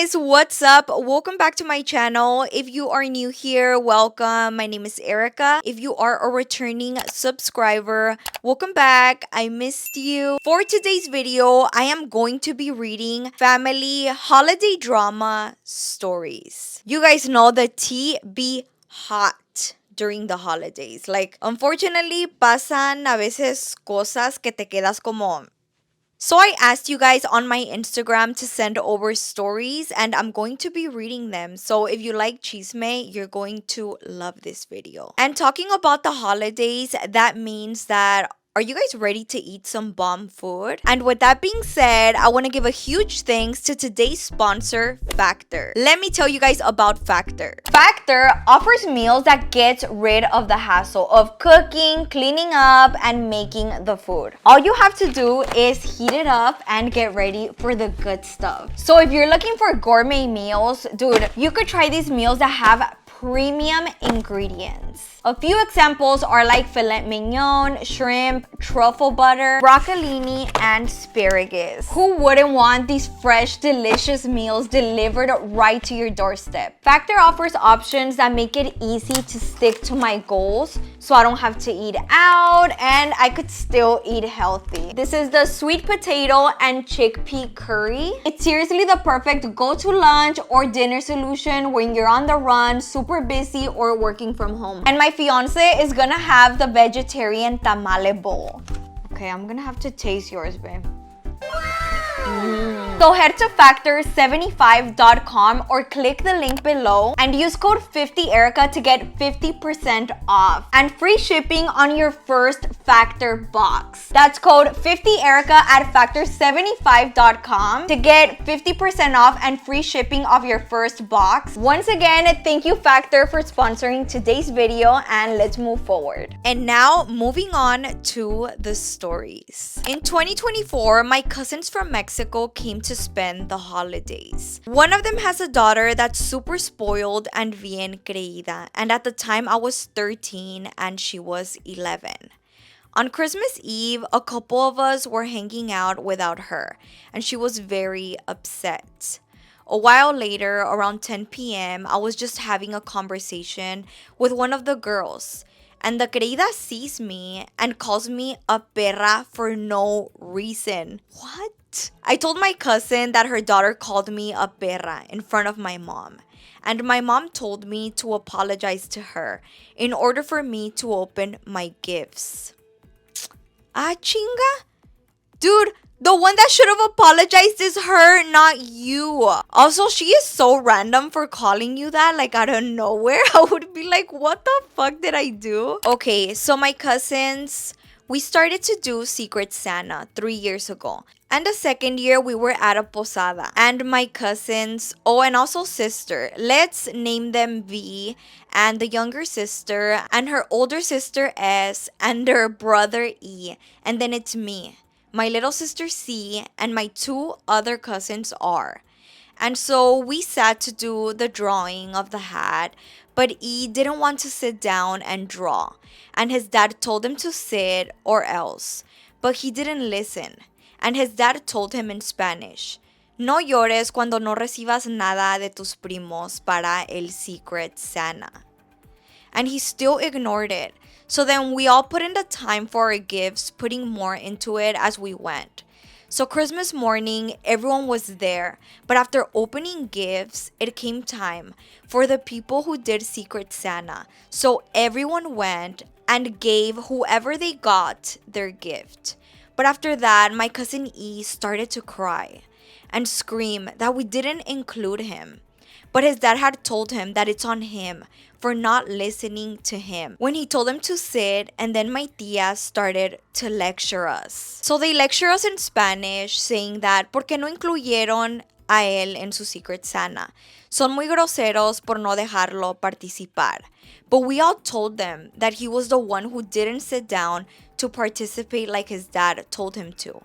guys, what's up? Welcome back to my channel. If you are new here, welcome. My name is Erika. If you are a returning subscriber, welcome back. I missed you. For today's video, I am going to be reading family holiday drama stories. You guys know the tea be hot during the holidays. Like, unfortunately, pasan a veces cosas que te quedas como, so I asked you guys on my Instagram to send over stories and I'm going to be reading them. So if you like chisme, you're going to love this video. And talking about the holidays, that means that are you guys ready to eat some bomb food? And with that being said, I want to give a huge thanks to today's sponsor, Factor. Let me tell you guys about Factor. Factor offers meals that get rid of the hassle of cooking, cleaning up, and making the food. All you have to do is heat it up and get ready for the good stuff. So if you're looking for gourmet meals, dude, you could try these meals that have premium ingredients. A few examples are like filet mignon, shrimp, truffle butter, broccolini, and asparagus. Who wouldn't want these fresh, delicious meals delivered right to your doorstep? Factor offers options that make it easy to stick to my goals, so I don't have to eat out and I could still eat healthy. This is the sweet potato and chickpea curry. It's seriously the perfect go-to lunch or dinner solution when you're on the run, super busy, or working from home. And my fiance is gonna have the vegetarian tamale bowl. Okay, I'm gonna have to taste yours, babe. So head to factor75.com or click the link below and use code 50Erika to get 50% off and free shipping on your first Factor box. That's code 50Erika at factor75.com to get 50% off and free shipping of your first box. Once again, thank you Factor for sponsoring today's video, and let's move forward. And now moving on to the stories. In 2024, my cousins from Mexico came to spend the holidays. One of them has a daughter that's super spoiled and bien creída, and at the time I was 13 and she was 11. On Christmas Eve, a couple of us were hanging out without her, and she was very upset. A while later, around 10 p.m., I was just having a conversation with one of the girls, and the querida sees me and calls me a perra for no reason. What? I told my cousin that her daughter called me a perra in front of my mom, and my mom told me to apologize to her in order for me to open my gifts. Ah, chinga? Dude, the one that should have apologized is her, not you. Also, she is so random for calling you that, like out of nowhere. I would be like, what the fuck did I do? Okay, so my cousins, we started to do Secret Santa 3 years ago. And the second year, we were at a posada. And my cousins, oh, and also sister, let's name them V, and the younger sister, and her older sister S, and their brother E. And then it's me, my little sister C, and my two other cousins R. And so we sat to do the drawing of the hat, but E didn't want to sit down and draw. And his dad told him to sit or else. But he didn't listen. And his dad told him in Spanish, no llores cuando no recibas nada de tus primos para el Secret Santa. And he still ignored it. So then we all put in the time for our gifts, putting more into it as we went. So Christmas morning, everyone was there. But after opening gifts, it came time for the people who did Secret Santa. So everyone went and gave whoever they got their gift. But after that, my cousin E started to cry and scream that we didn't include him. But his dad had told him that it's on him for not listening to him when he told him to sit, and then my tia started to lecture us. So they lecture us in Spanish, saying that ¿por qué no incluyeron a él en su Secret Santa? Son muy groseros por no dejarlo participar. But we all told them that he was the one who didn't sit down to participate like his dad told him to.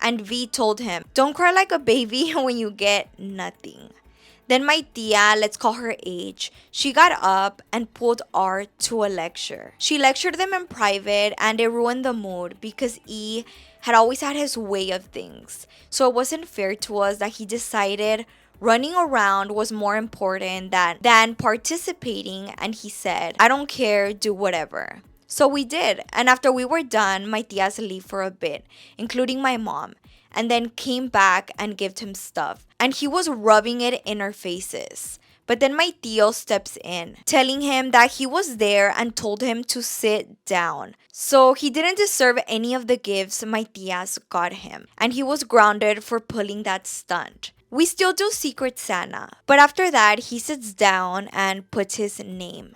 And V told him, don't cry like a baby when you get nothing. Then my tia, let's call her H, she got up and pulled R to a lecture. She lectured them in private and it ruined the mood because E had always had his way of things. So it wasn't fair to us that he decided running around was more important than participating, and he said, I don't care, do whatever. So we did, and after we were done, my tias leave for a bit, including my mom, and then came back and gave him stuff, and he was rubbing it in our faces. But then my tío steps in, telling him that he was there and told him to sit down. So he didn't deserve any of the gifts my tías got him, and he was grounded for pulling that stunt. We still do Secret Santa, but after that, he sits down and puts his name.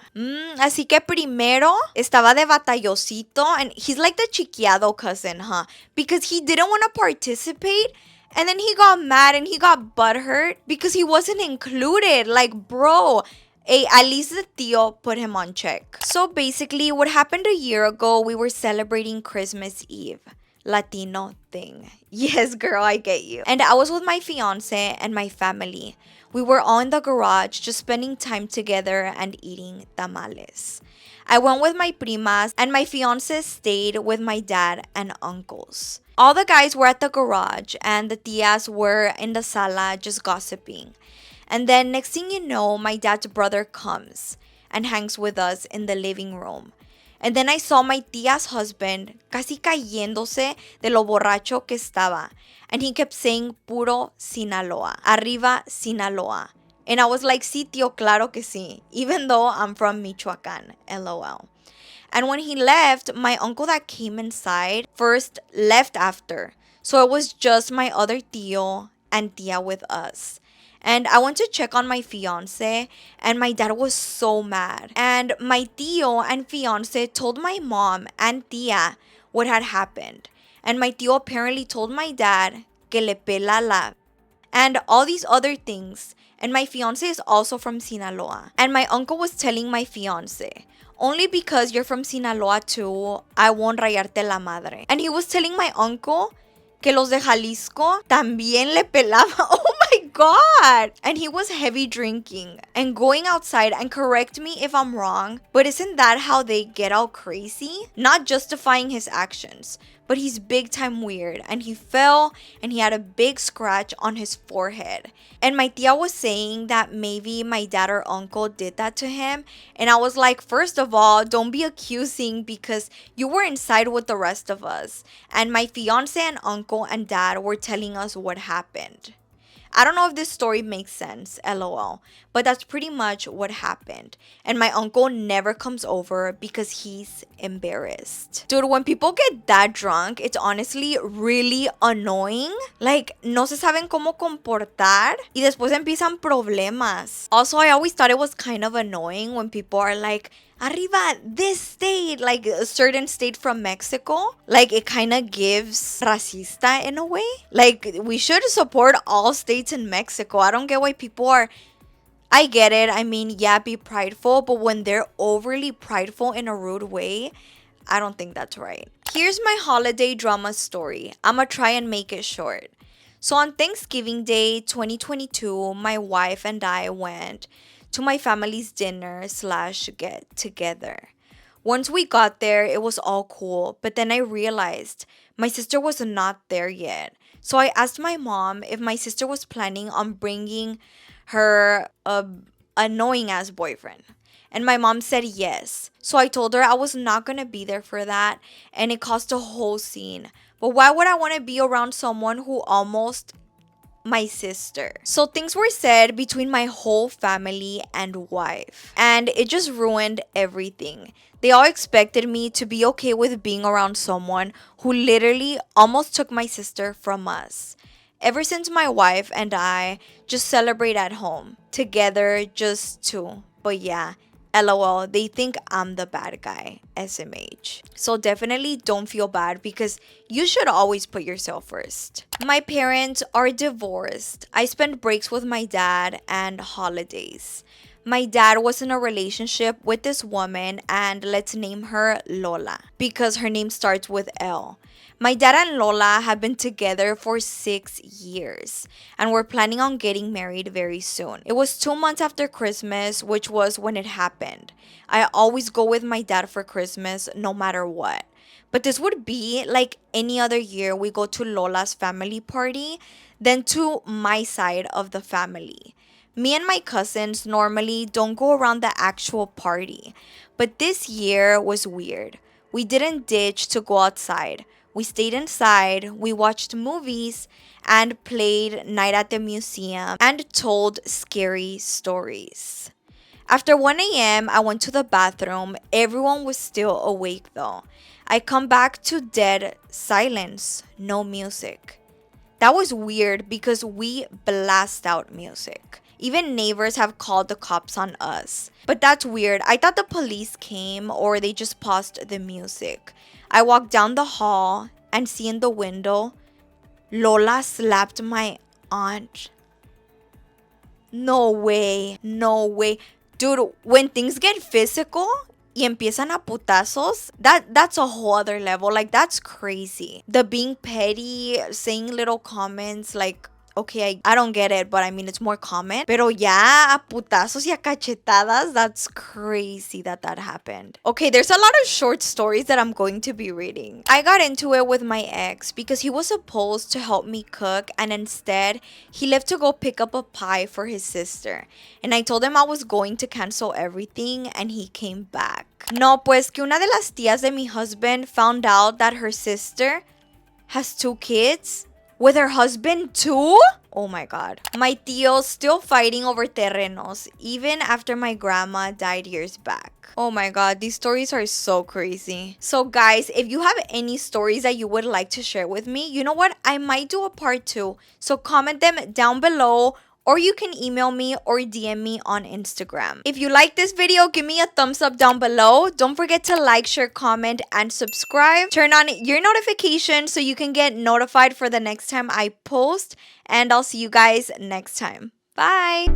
Así que primero estaba de batallosito, and he's like the chiquiado cousin, huh? Because he didn't want to participate, and then he got mad and he got butthurt because he wasn't included. Like, bro, hey, at least the tío put him on check. So basically, what happened a year ago, we were celebrating Christmas Eve. Latino thing. Yes, girl, I get you. And I was with my fiance and my family. We were all in the garage just spending time together and eating tamales. I went with my primas and my fiance stayed with my dad and uncles. All the guys were at the garage and the tias were in the sala just gossiping. And then next thing you know, my dad's brother comes and hangs with us in the living room. And then I saw my tía's husband casi cayéndose de lo borracho que estaba. And he kept saying, puro Sinaloa. Arriba, Sinaloa. And I was like, sí, tío, claro que sí. Even though I'm from Michoacán, LOL. And when he left, my uncle that came inside first left after. So it was just my other tío and tía with us. And I went to check on my fiance, and my dad was so mad. And my tío and fiance told my mom and tía what had happened. And my tío apparently told my dad que le pela la, and all these other things. And my fiance is also from Sinaloa. And my uncle was telling my fiance, only because you're from Sinaloa too, I won't rayarte la madre. And he was telling my uncle que los de Jalisco también le pelaba. Oh my God. And he was heavy drinking and going outside, and correct me if I'm wrong, but isn't that how they get all crazy? Not justifying his actions, but he's big time weird, and he fell and he had a big scratch on his forehead. And my tia was saying that maybe my dad or uncle did that to him. And I was like, first of all, don't be accusing because you were inside with the rest of us. And my fiance and uncle and dad were telling us what happened. I don't know if this story makes sense, lol, but that's pretty much what happened. And my uncle never comes over because he's embarrassed. Dude, when people get that drunk, it's honestly really annoying. Like, no se saben cómo comportar y después empiezan problemas. Also, I always thought it was kind of annoying when people are like, arriba, this state, like a certain state from Mexico. Like, it kind of gives racista in a way. Like, we should support all states in Mexico. I don't get why people are, I get it. I mean, yeah, be prideful, but when they're overly prideful in a rude way, I don't think that's right. Here's my holiday drama story. I'ma try and make it short. So on Thanksgiving Day 2022, my wife and I went to my family's dinner/get together. Once we got there, it was all cool, but then I realized my sister was not there yet. So I asked my mom if my sister was planning on bringing her annoying ass boyfriend. And my mom said yes. So I told her I was not going to be there for that, and it caused a whole scene. But why would I want to be around someone who almost my sister? So things were said between my whole family and wife, and it just ruined everything. They all expected me to be okay with being around someone who literally almost took my sister from us. Ever since, my wife and I just celebrate at home together, just two. But yeah, LOL, they think I'm the bad guy, SMH. So definitely don't feel bad because you should always put yourself first. My parents are divorced. I spend breaks with my dad and holidays. My dad was in a relationship with this woman, and let's name her Lola because her name starts with L. My dad and Lola have been together for 6 years, and we're planning on getting married very soon. It was 2 months after Christmas, which was when it happened. I always go with my dad for Christmas, no matter what. But this would be like any other year we go to Lola's family party. than to my side of the family. Me and my cousins normally don't go around the actual party, but this year was weird. We didn't ditch to go outside. We stayed inside, we watched movies, and played night at the museum and told scary stories. After 1 a.m., I went to the bathroom. Everyone was still awake though. I come back to dead silence, no music. That was weird because we blast out music. Even neighbors have called the cops on us. But that's weird. I thought the police came or they just paused the music. I walked down the hall and see in the window Lola slapped my aunt. No way. No way. Dude, when things get physical y empiezan a putazos, that's a whole other level. Like, that's crazy. The being petty, saying little comments like, okay, I don't get it, but I mean, it's more common. Pero ya a putazos y a cachetadas, that's crazy that happened. Okay, there's a lot of short stories that I'm going to be reading. I got into it with my ex because he was supposed to help me cook, and instead, he left to go pick up a pie for his sister. And I told him I was going to cancel everything, and he came back. No, pues que una de las tías de mi husband found out that her sister has 2 kids with her husband too? Oh my god. My tíos still fighting over terrenos, even after my grandma died years back. Oh my god, these stories are so crazy. So guys, if you have any stories that you would like to share with me, you know what? I might do a part 2. So comment them down below, or you can email me or DM me on Instagram. If you like this video, give me a thumbs up down below. Don't forget to like, share, comment, and subscribe. Turn on your notifications so you can get notified for the next time I post. And I'll see you guys next time. Bye!